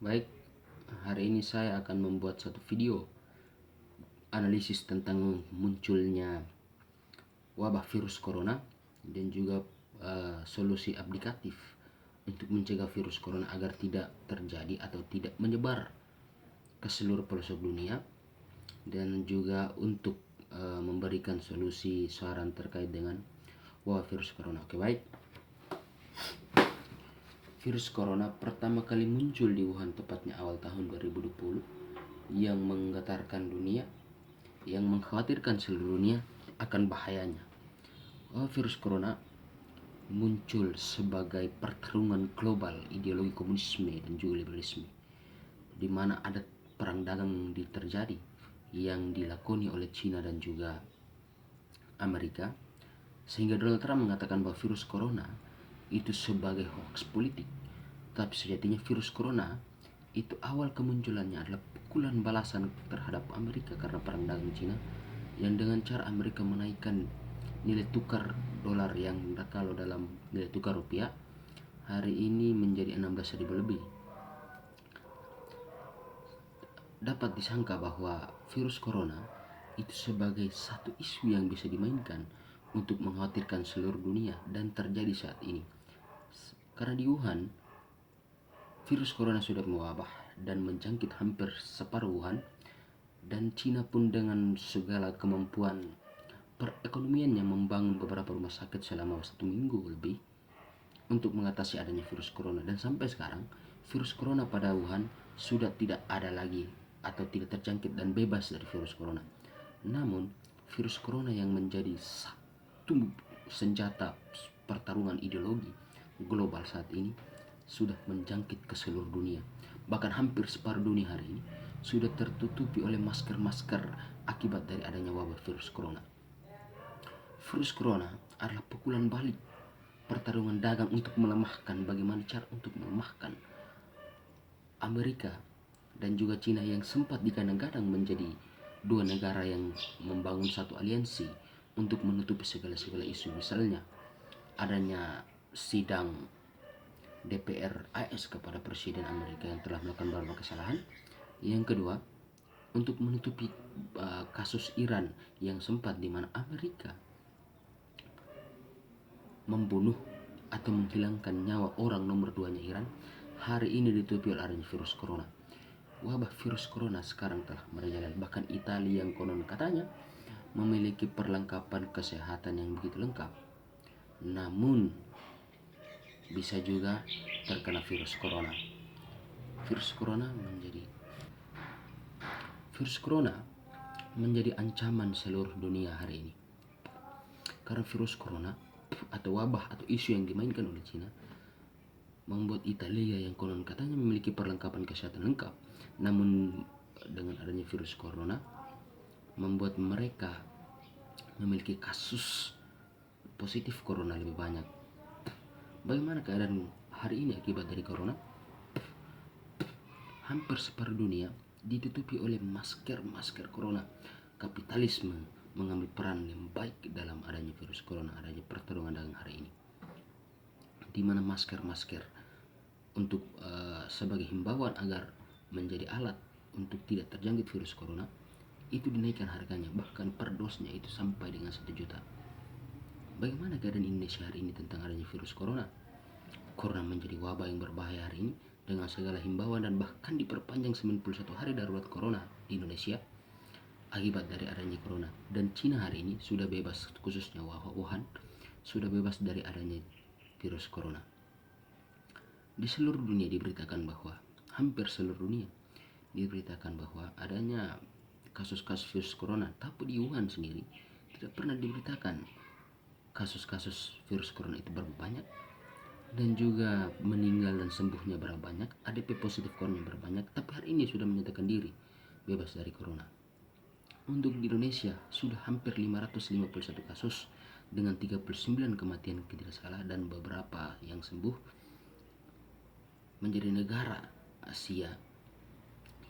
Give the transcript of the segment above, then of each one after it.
Baik, hari ini saya akan membuat satu video analisis tentang munculnya wabah virus corona dan juga solusi aplikatif untuk mencegah virus corona agar tidak terjadi atau tidak menyebar ke seluruh pelosok dunia, dan juga untuk memberikan solusi saran terkait dengan wabah virus corona. Oke, baik. Virus corona pertama kali muncul di Wuhan tepatnya awal tahun 2020 yang menggetarkan dunia, yang mengkhawatirkan seluruh dunia akan bahayanya. Virus corona muncul sebagai pertarungan global ideologi komunisme dan juga liberalisme, di mana ada perang dagang terjadi yang dilakoni oleh China dan juga Amerika, sehingga Donald Trump mengatakan bahwa virus corona itu sebagai hoax politik. Tapi sejatinya virus corona itu awal kemunculannya adalah pukulan balasan terhadap Amerika karena perang dagang Cina, yang dengan cara Amerika menaikkan nilai tukar dolar yang kalau dalam nilai tukar rupiah hari ini menjadi 16.000 lebih. Dapat disangka bahwa virus corona itu sebagai satu isu yang bisa dimainkan untuk mengkhawatirkan seluruh dunia dan terjadi saat ini. Karena di Wuhan virus corona sudah mewabah dan menjangkit hampir separuh Wuhan, dan Cina pun dengan segala kemampuan perekonomiannya membangun beberapa rumah sakit selama 1 minggu lebih untuk mengatasi adanya virus corona. Dan sampai sekarang virus corona pada Wuhan sudah tidak ada lagi atau tidak terjangkit dan bebas dari virus corona. Namun virus corona yang menjadi satu senjata pertarungan ideologi global saat ini sudah menjangkit ke seluruh dunia. Bahkan hampir separuh dunia hari ini sudah tertutupi oleh masker-masker akibat dari adanya wabah virus corona. Virus corona adalah pukulan balik pertarungan dagang untuk melemahkan, bagaimana cara untuk melemahkan Amerika dan juga Cina yang sempat digadang-gadang menjadi dua negara yang membangun satu aliansi untuk menutupi segala-segala isu. Misalnya adanya sidang DPR AS kepada Presiden Amerika yang telah melakukan beberapa kesalahan. Yang kedua, untuk menutupi kasus Iran yang sempat di mana Amerika membunuh atau menghilangkan nyawa orang nomor 2-nya Iran, hari ini ditutupi oleh adanya virus corona. Wabah virus corona sekarang telah merajalela. Bahkan Italia yang konon katanya memiliki perlengkapan kesehatan yang begitu lengkap, namun bisa juga terkena virus corona. Virus corona menjadi ancaman seluruh dunia hari ini. Karena virus corona atau wabah atau isu yang dimainkan oleh Cina membuat Italia yang konon katanya memiliki perlengkapan kesehatan lengkap, namun dengan adanya virus corona membuat mereka memiliki kasus positif corona lebih banyak. Bagaimana keadaan hari ini akibat dari corona? Hampir separuh dunia ditutupi oleh masker corona. Kapitalisme mengambil peran yang baik dalam adanya virus corona, adanya pertarungan dagang hari ini, di mana masker untuk sebagai himbauan agar menjadi alat untuk tidak terjangkit virus corona itu dinaikkan harganya, bahkan per dosnya itu sampai dengan 1 juta. Bagaimana keadaan Indonesia hari ini tentang adanya virus corona? Corona menjadi wabah yang berbahaya hari ini dengan segala himbauan dan bahkan diperpanjang 91 hari darurat corona di Indonesia akibat dari adanya corona. Dan Cina hari ini sudah bebas, khususnya Wuhan sudah bebas dari adanya virus corona. Di seluruh dunia diberitakan bahwa hampir seluruh dunia diberitakan bahwa adanya kasus-kasus virus corona, tapi di Wuhan sendiri tidak pernah diberitakan kasus-kasus virus corona itu berapa banyak, dan juga meninggal dan sembuhnya berapa banyak, ADP positif corona berapa banyak. Tapi hari ini sudah menyatakan diri bebas dari corona. Untuk di Indonesia sudah hampir 551 kasus dengan 39 kematian tidak salah dan beberapa yang sembuh, menjadi negara Asia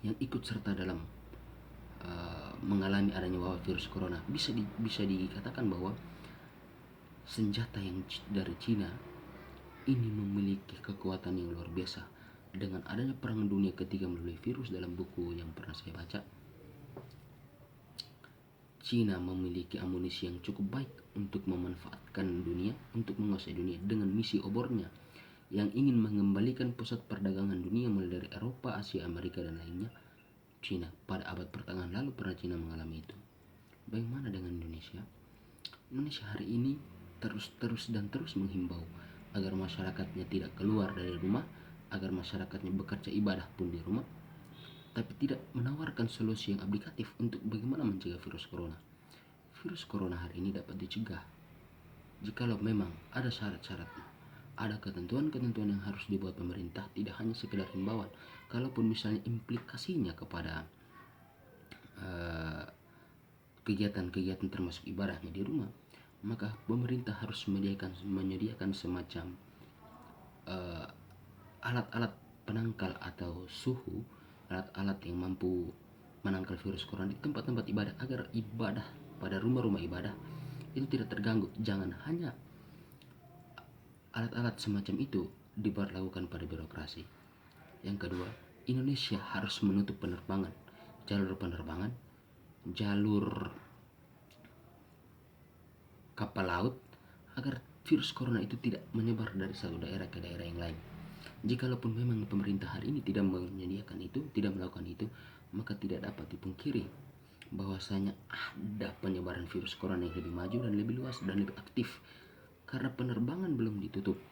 yang ikut serta dalam mengalami adanya wabah virus corona. Bisa dikatakan bahwa senjata yang dari Cina ini memiliki kekuatan yang luar biasa Dengan adanya perang dunia ketiga melalui virus, dalam buku yang pernah saya baca, Cina memiliki amunisi yang cukup baik untuk memanfaatkan dunia, untuk menguasai dunia dengan misi obornya yang ingin mengembalikan pusat perdagangan dunia mulai dari Eropa, Asia, Amerika, dan lainnya. Cina pada abad pertengahan lalu pernah Cina mengalami itu. Bagaimana dengan Indonesia? Indonesia hari ini terus menghimbau agar masyarakatnya tidak keluar dari rumah, agar masyarakatnya bekerja ibadah pun di rumah, tapi tidak menawarkan solusi yang aplikatif untuk bagaimana mencegah virus corona. Virus corona hari ini dapat dicegah jikalau memang ada syarat-syaratnya, ada ketentuan-ketentuan yang harus dibuat pemerintah, tidak hanya sekedar himbauan. Kalaupun misalnya implikasinya kepada kegiatan-kegiatan termasuk ibadahnya di rumah, maka pemerintah harus menyediakan semacam alat-alat penangkal atau suhu, alat-alat yang mampu menangkal virus corona di tempat-tempat ibadah, agar ibadah pada rumah-rumah ibadah itu tidak terganggu. Jangan hanya alat-alat semacam itu diberlakukan pada birokrasi. Yang kedua, Indonesia harus menutup jalur penerbangan, jalur kapal laut, agar virus corona itu tidak menyebar dari satu daerah ke daerah yang lain. Jikalaupun memang pemerintah hari ini tidak menyediakan itu, tidak melakukan itu, maka tidak dapat dipungkiri bahwasanya ada penyebaran virus corona yang lebih maju dan lebih luas dan lebih aktif. Karena penerbangan belum ditutup,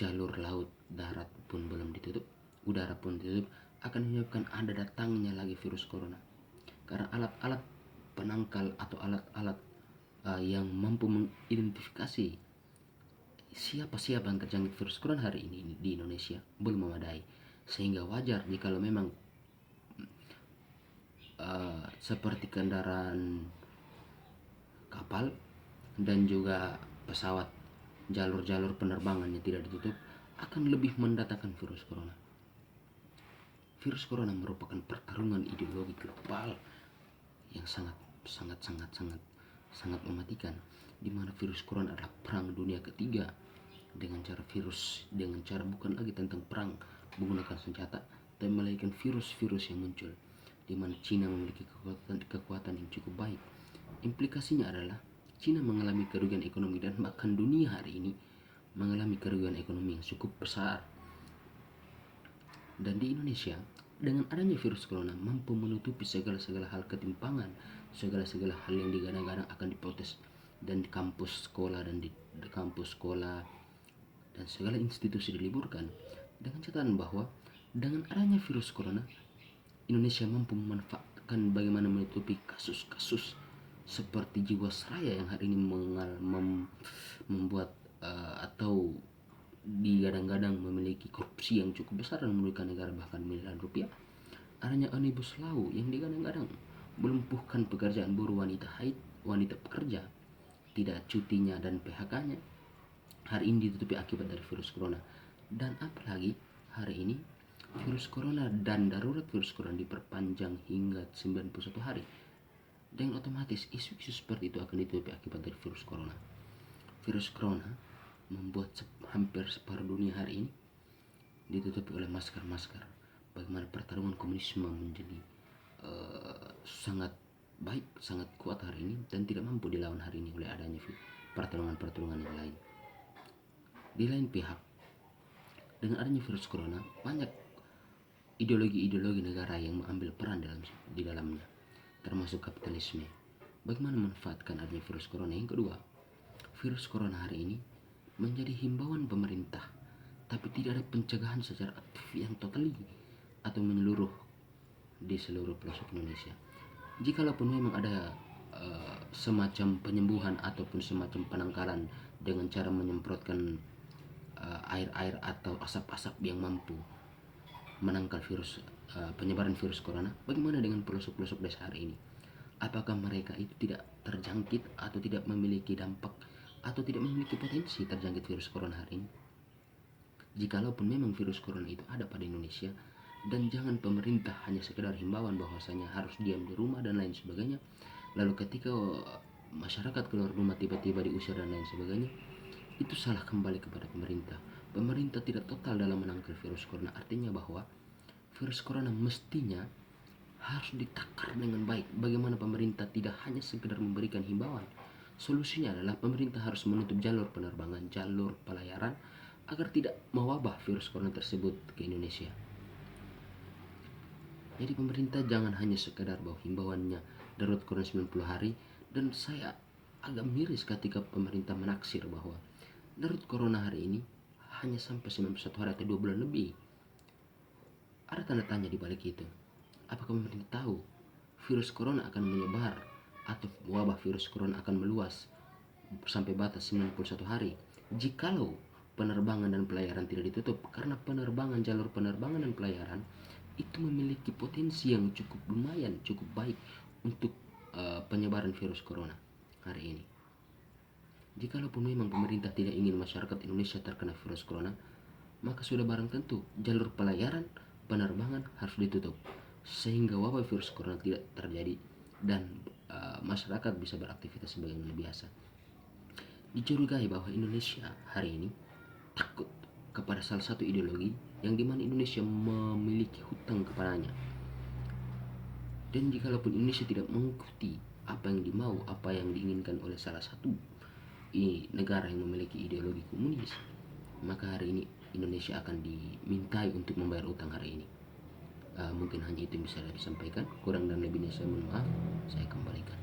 jalur laut, darat pun belum ditutup, udara pun ditutup, akan menyebabkan ada datangnya lagi virus corona. Karena alat-alat penangkal atau alat-alat yang mampu mengidentifikasi siapa yang terjangkit virus corona hari ini di Indonesia belum memadai, sehingga wajar jikalau memang seperti kendaraan kapal dan juga pesawat, jalur-jalur penerbangannya tidak ditutup, akan lebih mendatangkan virus corona. Virus corona merupakan pertarungan ideologi global yang sangat mematikan, di mana virus corona adalah perang dunia ketiga dengan cara bukan lagi tentang perang menggunakan senjata, tapi melainkan virus-virus yang muncul, di mana Cina memiliki kekuatan yang cukup baik. Implikasinya adalah Cina mengalami kerugian ekonomi, dan bahkan dunia hari ini mengalami kerugian ekonomi yang cukup besar. Dan di Indonesia, dengan adanya virus corona, mampu menutupi segala hal ketimpangan, segala hal yang digadang-gadang akan diprotes dan di kampus sekolah dan dan segala institusi diliburkan, dengan catatan bahwa dengan adanya virus corona, Indonesia mampu memanfaatkan bagaimana menutupi kasus-kasus seperti Jiwasraya yang hari ini membuat atau digadang-gadang memiliki korupsi yang cukup besar dan merugikan negara bahkan miliaran rupiah. Adanya Omnibus Law yang digadang-gadang melumpuhkan pekerjaan buruh wanita pekerja, tidak cutinya dan PHK-nya, hari ini ditutupi akibat dari virus corona. Dan apalagi hari ini virus corona dan darurat virus corona diperpanjang hingga 91 hari. Dengan otomatis isu-isu seperti itu akan ditutupi akibat dari virus corona. Virus corona membuat hampir separuh dunia hari ini ditutupi oleh masker. Bagaimana pertarungan komunisme menjadi sangat baik, sangat kuat hari ini, dan tidak mampu dilawan hari ini oleh adanya pertarungan yang lain. Di lain pihak, dengan adanya virus corona, banyak ideologi negara yang mengambil peran di dalamnya, termasuk kapitalisme. Bagaimana memanfaatkan adanya virus corona? Yang kedua, virus corona hari ini menjadi himbauan pemerintah, tapi tidak ada pencegahan secara aktif yang total atau menyeluruh di seluruh pelosok Indonesia. Jikalaupun memang ada semacam penyembuhan ataupun semacam penangkalan dengan cara menyemprotkan air-air atau asap-asap yang mampu menangkal penyebaran virus corona, bagaimana dengan pelosok-pelosok desa hari ini? Apakah mereka itu tidak terjangkit atau tidak memiliki dampak atau tidak memiliki potensi terjangkit virus corona hari ini? Jikalaupun memang virus corona itu ada pada Indonesia, dan jangan pemerintah hanya sekedar himbauan bahwasanya harus diam di rumah dan lain sebagainya, lalu ketika masyarakat keluar rumah tiba-tiba diusir dan lain sebagainya, itu salah kembali kepada pemerintah. pemerintah tidak total dalam menangkal virus corona. Artinya bahwa virus corona mestinya harus ditakar dengan baik. Bagaimana pemerintah tidak hanya sekedar memberikan himbauan. Solusinya adalah pemerintah harus menutup jalur penerbangan, jalur pelayaran agar tidak mewabah virus corona tersebut ke Indonesia. Jadi pemerintah jangan hanya sekedar bahwa himbauannya darurat corona 90 hari, dan saya agak miris ketika pemerintah menaksir bahwa darurat corona hari ini hanya sampai 91 hari atau 2 bulan lebih. Ada tanda tanya di balik itu. Apakah pemerintah tahu virus corona akan menyebar atau wabah virus corona akan meluas sampai batas 91 hari jikalau penerbangan dan pelayaran tidak ditutup? Karena penerbangan, jalur penerbangan dan pelayaran itu memiliki potensi yang cukup lumayan, cukup baik untuk penyebaran virus corona hari ini. Jikalaupun memang pemerintah tidak ingin masyarakat Indonesia terkena virus corona, maka sudah barang tentu jalur pelayaran, penerbangan harus ditutup sehingga wabah virus corona tidak terjadi dan masyarakat bisa beraktivitas sebagaimana biasa. Dicurigai bahwa Indonesia hari ini takut kepada salah satu ideologi yang dimana Indonesia memiliki hutang kepadanya. Dan jikalaupun Indonesia tidak mengikuti apa yang dimau, apa yang diinginkan oleh salah satu negara yang memiliki ideologi komunis, maka hari ini Indonesia akan dimintai untuk membayar utang hari ini. Mungkin hanya itu yang bisa saya sampaikan. Kurang dan lebihnya saya mohon maaf. Saya kembalikan.